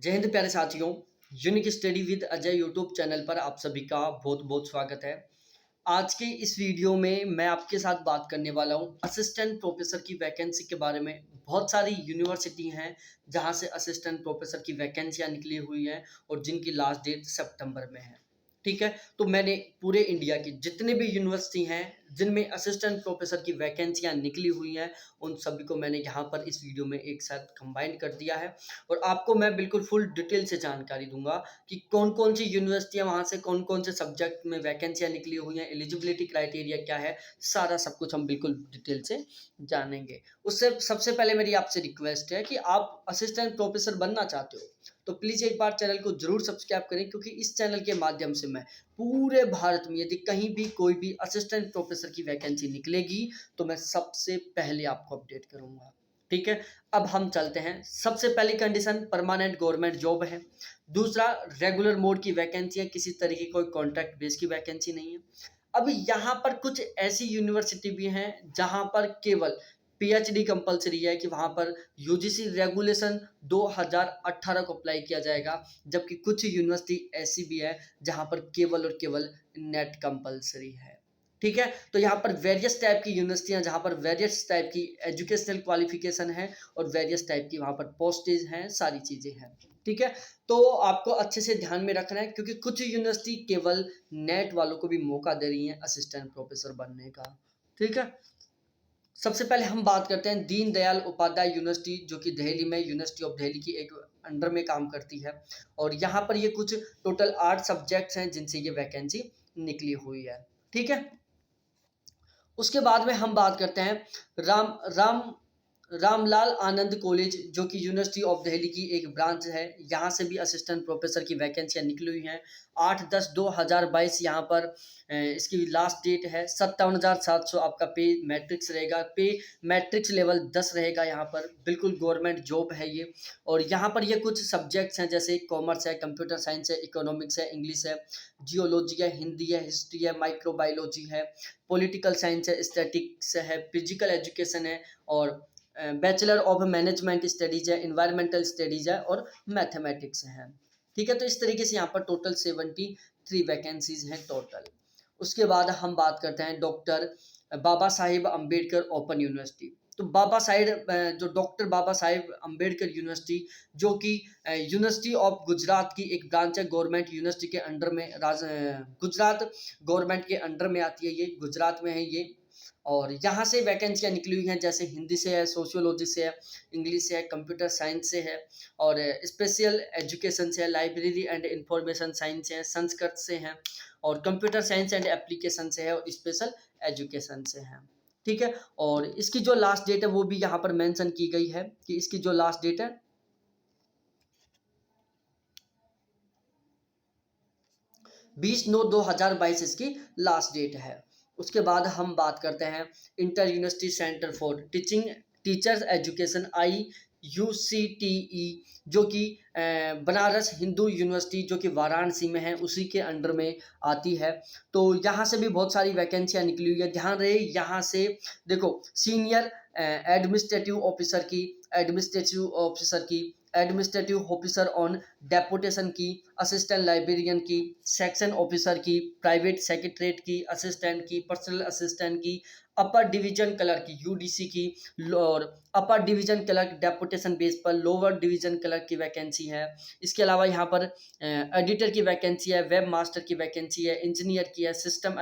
जय हिंद प्यारे साथियों। Unique study with Ajay YouTube channel पर आप सभी का बहुत बहुत स्वागत है। आज के इस वीडियो में मैं आपके साथ बात करने वाला हूं असिस्टेंट प्रोफेसर की वैकेंसी के बारे में। बहुत सारी यूनिवर्सिटी हैं जहां से असिस्टेंट प्रोफेसर की वैकेंसियां निकली हुई हैं और जिनकी लास्ट डेट सितंबर में है। ठीक है, तो मैंने पूरे इंडिया की जितने भी यूनिवर्सिटी हैं जिनमें असिस्टेंट प्रोफेसर की वैकेंसियां निकली हुई हैं, उन सभी को मैंने यहाँ पर इस वीडियो में एक साथ कंबाइन कर दिया है और आपको मैं बिल्कुल फुल डिटेल से जानकारी दूंगा कि कौन कौन सी यूनिवर्सिटियां, वहाँ से कौन कौन से सब्जेक्ट में वैकेंसियां निकली हुई हैं, एलिजिबिलिटी क्राइटेरिया क्या है, सारा सब कुछ हम बिल्कुल डिटेल से जानेंगे। उससे सबसे पहले मेरी आपसे रिक्वेस्ट है कि आप असिस्टेंट प्रोफेसर बनना चाहते हो तो प्लीज़ एक बार चैनल को जरूर सब्सक्राइब करें, क्योंकि इस चैनल के माध्यम से मैं पूरे भारत में यदि कहीं भी कोई भी असिस्टेंट प्रोफेसर की वैकेंसी निकलेगी तो मैं सबसे पहले आपको अपडेट करूंगा। ठीक है, अब हम चलते हैं। सबसे पहली कंडीशन परमानेंट गवर्नमेंट जॉब है। दूसरा रेगुलर मोड की वैकेंसी है, किसी तरीके कोई कॉन्ट्रैक्ट बेस की वैकेंसी नहीं है। अब यहाँ पर कुछ ऐसी यूनिवर्सिटी भी हैं जहाँ पर केवल पीएचडी कंपलसरी है कि वहाँ पर यूजीसी रेगुलेशन 2018 को अप्लाई किया जाएगा, जबकि कुछ यूनिवर्सिटी ऐसी भी है जहाँ पर केवल और केवल नेट कंपलसरी है। ठीक है, तो यहाँ पर वेरियस टाइप की यूनिवर्सिटियाँ जहाँ पर वेरियस टाइप की एजुकेशनल क्वालिफिकेशन है और वेरियस टाइप की वहाँ पर पोस्टेज हैं, सारी चीज़ें हैं। ठीक है, तो आपको अच्छे से ध्यान में रखना है, क्योंकि कुछ यूनिवर्सिटी केवल नेट वालों को भी मौका दे रही हैं असिस्टेंट प्रोफेसर बनने का। ठीक है, सबसे पहले हम बात करते हैं दीनदयाल उपाध्याय यूनिवर्सिटी, जो कि दिल्ली में यूनिवर्सिटी ऑफ दिल्ली की एक अंडर में काम करती है और यहाँ पर ये कुछ टोटल 8 सब्जेक्ट्स हैं जिनसे ये वैकेंसी निकली हुई है। ठीक है, उसके बाद में हम बात करते हैं राम राम रामलाल आनंद कॉलेज, जो कि यूनिवर्सिटी ऑफ दिल्ली की एक ब्रांच है। यहाँ से भी असिस्टेंट प्रोफेसर की वैकेंसियाँ निकली हुई हैं। 8/10/2022 यहाँ पर इसकी लास्ट डेट है। 57,700 आपका पे मैट्रिक्स रहेगा। पे मैट्रिक्स लेवल 10 रहेगा। यहाँ पर बिल्कुल गवर्नमेंट जॉब है ये। और यहाँ पर ये कुछ सब्जेक्ट्स हैं, जैसे कॉमर्स है, कंप्यूटर साइंस है, इकोनॉमिक्स है, इंग्लिश है, जियोलॉजी है, हिंदी है, हिस्ट्री है, माइक्रोबायोलॉजी है, पॉलिटिकल साइंस है, स्टैटिक्स है, फिजिकल एजुकेशन है और बैचलर ऑफ मैनेजमेंट स्टडीज है, इन्वायरमेंटल स्टडीज है और मैथमेटिक्स है। ठीक है, तो इस तरीके से यहाँ पर टोटल 73 वैकेंसीज हैं टोटल। उसके बाद हम बात करते हैं डॉक्टर बाबा साहिब अम्बेडकर ओपन यूनिवर्सिटी। तो बाबा साहिब जो डॉक्टर बाबा साहिब अम्बेडकर यूनिवर्सिटी, जो कि यूनिवर्सिटी ऑफ गुजरात की एक ब्रांच है, गवर्नमेंट यूनिवर्सिटी के अंडर में, गुजरात गवर्नमेंट के अंडर में आती है, ये गुजरात में है ये। और यहाँ से वैकेंसियाँ निकली हुई हैं, जैसे हिंदी से है, सोशियोलॉजी से है, इंग्लिश से है, कंप्यूटर साइंस से है और स्पेशल एजुकेशन से है, लाइब्रेरी एंड इंफॉर्मेशन साइंस से है, संस्कृत से है और कंप्यूटर साइंस एंड एप्लीकेशन से है और स्पेशल एजुकेशन से है। ठीक है, और इसकी जो लास्ट डेट है वो भी यहाँ पर मेंशन की गई है कि इसकी जो लास्ट डेट है 20/9/2022 इसकी लास्ट डेट है। उसके बाद हम बात करते हैं inter university centre for teachers education IUCTE, जो कि बनारस हिंदू यूनिवर्सिटी, जो कि वाराणसी में है, उसी के अंडर में आती है। तो यहाँ से भी बहुत सारी वैकेंसियाँ निकली हुई है। ध्यान रहे, यहाँ से देखो senior administrative officer on deputation की, असिस्टेंट लाइब्रेरियन की, सेक्शन ऑफिसर की, प्राइवेट सेक्रेटरीट की, असिस्टेंट की, पर्सनल असिस्टेंट की, अपर डिवीजन क्लर्क की UDC की और upper division clerk deputation base पर, लोअर डिवीजन क्लर्क की वैकेंसी है। इसके अलावा यहाँ पर एडिटर की वैकेंसी है, वेब मास्टर की वैकेंसी है, इंजीनियर की है, सिस्टम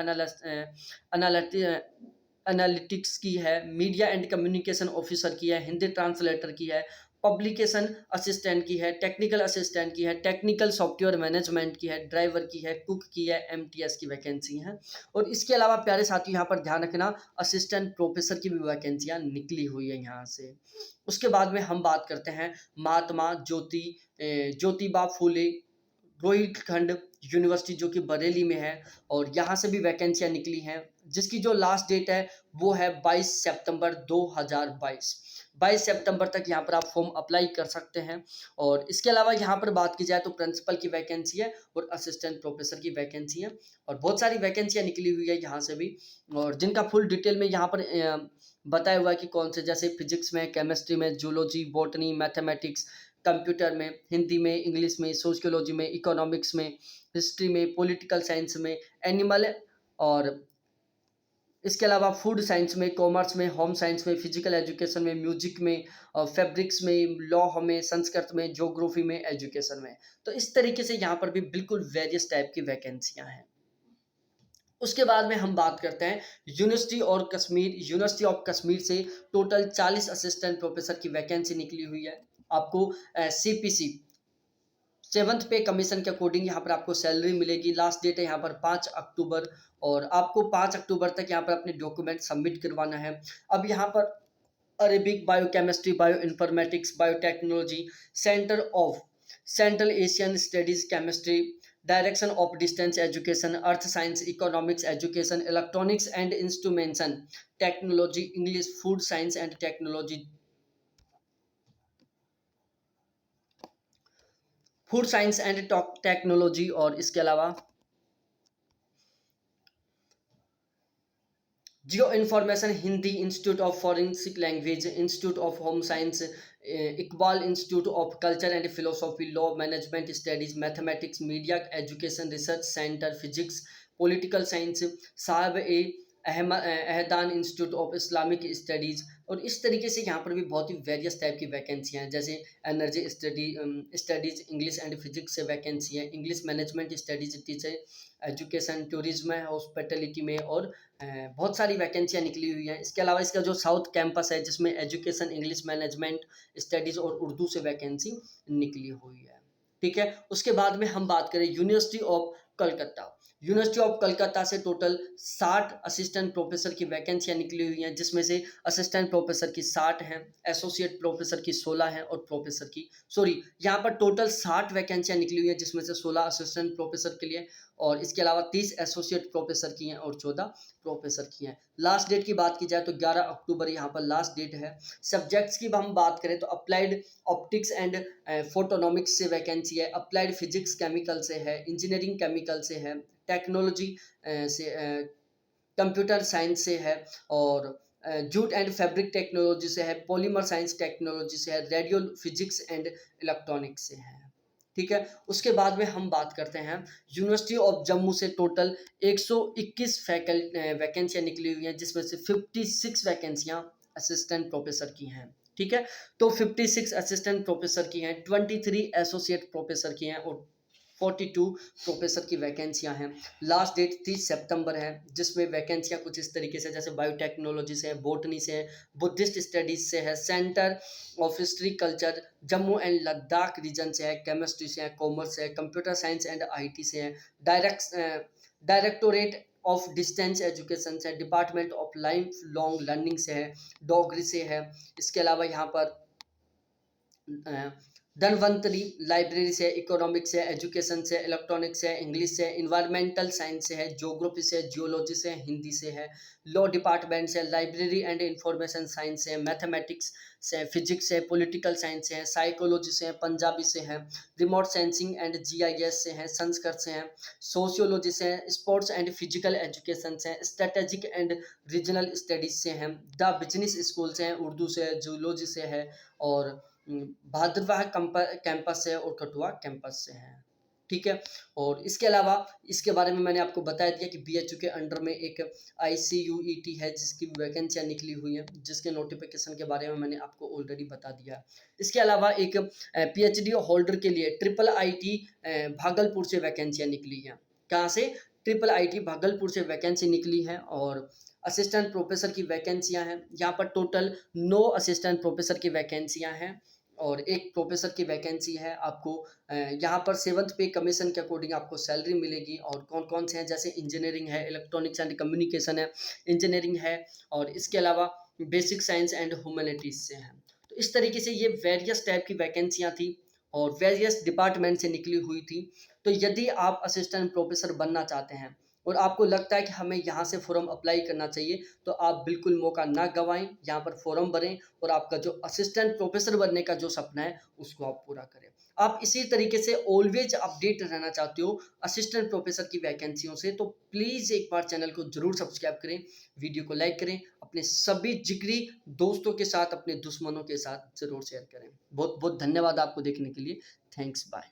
एनालिटिक्स की है, मीडिया एंड कम्युनिकेशन ऑफिसर की है, हिंदी ट्रांसलेटर की है, पब्लिकेशन असिस्टेंट की है, टेक्निकल असिस्टेंट की है, टेक्निकल सॉफ्टवेयर मैनेजमेंट की है, ड्राइवर की है, कुक की है, MTS की वैकेंसी है। और इसके अलावा प्यारे साथी यहाँ पर ध्यान रखना, असिस्टेंट प्रोफेसर की भी वैकेंसियाँ निकली हुई है यहाँ से। उसके बाद में हम बात करते हैं महात्मा ज्योतिबा फूले रोहिलखंड यूनिवर्सिटी, जो कि बरेली में है और यहाँ से भी वैकेंसियाँ निकली हैं, जिसकी जो लास्ट डेट है वो है 22 सितंबर 2022। 22 सितंबर तक यहाँ पर आप फॉर्म अप्लाई कर सकते हैं। और इसके अलावा यहाँ पर बात की जाए तो प्रिंसिपल की वैकेंसी है और असिस्टेंट प्रोफेसर की वैकेंसी है और बहुत सारी वैकेंसियाँ निकली हुई है यहाँ से भी, और जिनका फुल डिटेल में यहाँ पर बताया हुआ है कि कौन से, जैसे फिजिक्स में, केमिस्ट्री में, जूलॉजी, बॉटनी, मैथमेटिक्स, कंप्यूटर में, हिंदी में, इंग्लिश में, सोशियोलॉजी में, इकोनॉमिक्स में, हिस्ट्री में, पॉलिटिकल साइंस में, एनिमल और इसके अलावा फूड साइंस में, कॉमर्स में, होम साइंस में, फिजिकल एजुकेशन में, म्यूजिक में, फैब्रिक्स में, लॉ में, संस्कृत में, ज्योग्राफी में, एजुकेशन में। तो इस तरीके से यहाँ पर भी बिल्कुल वेरियस टाइप की वैकेंसियाँ हैं। उसके बाद में हम बात करते हैं यूनिवर्सिटी ऑफ कश्मीर से टोटल 40 असिस्टेंट प्रोफेसर की वैकेंसी निकली हुई है। आपको सीपीसी 7th पे कमीशन के अकॉर्डिंग यहाँ पर आपको सैलरी मिलेगी। लास्ट डेट है यहाँ पर 5 अक्टूबर, और आपको 5 अक्टूबर तक यहाँ पर अपने डॉक्यूमेंट सबमिट करवाना है। अब यहाँ पर Arabic, biochemistry, bio informatics, biotechnology, centre of central Asian studies, chemistry, direction of distance education, earth science, economics education, electronics and instrumentation technology, English, food science and technology, food science and technology, और इसके अलावा geo information Hindi, institute of forensic language, institute of home science, Iqbal institute of culture and philosophy, law, management studies, mathematics, media education research centre, physics, political science, साहब ए अहदान institute of Islamic studies. और इस तरीके से यहाँ पर भी बहुत ही वेरियस टाइप की वैकेंसियाँ हैं, जैसे energy studies, English and physics से वैकेंसी है, English management studies, teacher education, tourism है, हॉस्पिटलिटी में, और बहुत सारी वैकेंसियाँ निकली हुई हैं। इसके अलावा इसका जो साउथ कैंपस है जिसमें एजुकेशन, इंग्लिश मैनेजमेंट स्टडीज़ और उर्दू से वैकेंसी निकली हुई है। ठीक है, उसके बाद में हम बात करें university of Calcutta. University of Calcutta से टोटल 60 असिस्टेंट प्रोफेसर की वैकेंसियाँ निकली हुई हैं, जिसमें से असिस्टेंट प्रोफेसर की 60 हैं, एसोसिएट प्रोफेसर की 16 हैं, और प्रोफेसर की यहाँ पर टोटल 60 वैकेंसियाँ निकली हुई हैं, जिसमें से 16 असिस्टेंट प्रोफेसर के लिए, और इसके अलावा 30 एसोसिएट प्रोफेसर की हैं, और 14 प्रोफेसर की हैं। लास्ट डेट की बात की जाए तो 11 अक्टूबर यहाँ पर लास्ट डेट है। सब्जेक्ट्स की हम बात करें तो अप्लाइड ऑप्टिक्स एंड फोटोनॉमिक्स से वैकेंसी है, अप्लाइड फिजिक्स केमिकल से है, इंजीनियरिंग केमिकल से है, टेक्नोलॉजी से, कंप्यूटर साइंस से है, और जूट एंड फैब्रिक टेक्नोलॉजी से है, पॉलीमर साइंस टेक्नोलॉजी से है, रेडियो फिजिक्स एंड इलेक्ट्रॉनिक्स से है। ठीक है, उसके बाद में हम बात करते हैं यूनिवर्सिटी ऑफ जम्मू से टोटल 121 वैकेंसियाँ निकली हुई हैं, जिसमें से 56 वैकेंसियाँ असिस्टेंट प्रोफेसर की हैं। ठीक है, तो 56 असिस्टेंट प्रोफेसर की हैं, 23 एसोसिएट प्रोफेसर की हैं, और 42 प्रोफेसर की वैकेंसियां हैं। लास्ट डेट 30 सितंबर है, जिसमें वैकेंसियां कुछ इस तरीके से, जैसे बायोटेक्नोलॉजी से है, बोटनी से है, बुद्धिस्ट स्टडीज से है, centre of history culture Jammu and Ladakh region से है, केमिस्ट्री से है, कॉमर्स से है, कंप्यूटर साइंस एंड आईटी से है, डायरेक्टोरेट ऑफ डिस्टेंस एजुकेशन से है, department of life long learning से है, डोगरी से है। इसके अलावा यहाँ पर धनवंतरी लाइब्रेरी से, इकोनॉमिक्स से, एजुकेशन से, इलेक्ट्रॉनिक्स से, इंग्लिश से, इन्वायरमेंटल साइंस से है, ज्योग्राफी से, जियोलॉजी से, हिंदी से है, लॉ डिपार्टमेंट से, लाइब्रेरी एंड इंफॉर्मेशन साइंस से, मैथमेटिक्स से, फिजिक्स से, पॉलिटिकल साइंस से है, साइकोलॉजी से है, पंजाबी से है, रिमोट सेंसिंग एंड जीआईएस से है, संस्कृत से है, सोशियोलॉजी से है, स्पोर्ट्स एंड फिजिकल एजुकेशन से, स्ट्रेटेजिक एंड रीजनल स्टडीज से है, द बिजनेस स्कूल से है, उर्दू से है, जूलॉजी से है, और भाद्रवाह कैंपस से और कठुआ कैंपस से है। ठीक है, और इसके अलावा इसके बारे में मैंने आपको बता दिया कि बीएचयू के अंडर में एक आईसीयूईटी है, जिसकी वैकेंसियाँ निकली हुई हैं, जिसके नोटिफिकेशन के बारे में मैंने आपको ऑलरेडी बता दिया। इसके अलावा एक पीएचडी होल्डर के लिए ट्रिपल आईटी भागलपुर से वैकेंसियाँ निकली हैं। कहाँ से? ट्रिपल आईटी भागलपुर से वैकेंसी निकली है, और असिस्टेंट प्रोफेसर की वैकेंसियाँ हैं। यहाँ पर टोटल 9 असिस्टेंट प्रोफेसर की वैकेंसियाँ हैं, और एक प्रोफेसर की वैकेंसी है। आपको यहाँ पर 7th पे कमीशन के अकॉर्डिंग आपको सैलरी मिलेगी, और कौन कौन से हैं, जैसे इंजीनियरिंग है, इलेक्ट्रॉनिक्स एंड कम्युनिकेशन है, इंजीनियरिंग है, और इसके अलावा बेसिक साइंस एंड ह्यूमैनिटीज़ से है। तो इस तरीके से ये वेरियस टाइप की वैकेंसियाँ थी, और वेरियस डिपार्टमेंट से निकली हुई थी। तो यदि आप असिस्टेंट प्रोफेसर बनना चाहते हैं और आपको लगता है कि हमें यहाँ से फॉर्म अप्लाई करना चाहिए, तो आप बिल्कुल मौका ना गंवाएँ, यहाँ पर फॉर्म भरें और आपका जो असिस्टेंट प्रोफेसर बनने का जो सपना है, उसको आप पूरा करें। आप इसी तरीके से ऑलवेज अपडेट रहना चाहते हो असिस्टेंट प्रोफेसर की वैकेंसियों से, तो प्लीज़ एक बार चैनल को ज़रूर सब्सक्राइब करें, वीडियो को लाइक करें, अपने सभी जिगरी दोस्तों के साथ, अपने दुश्मनों के साथ ज़रूर शेयर करें। बहुत बहुत धन्यवाद आपको देखने के लिए। Thanks, bye.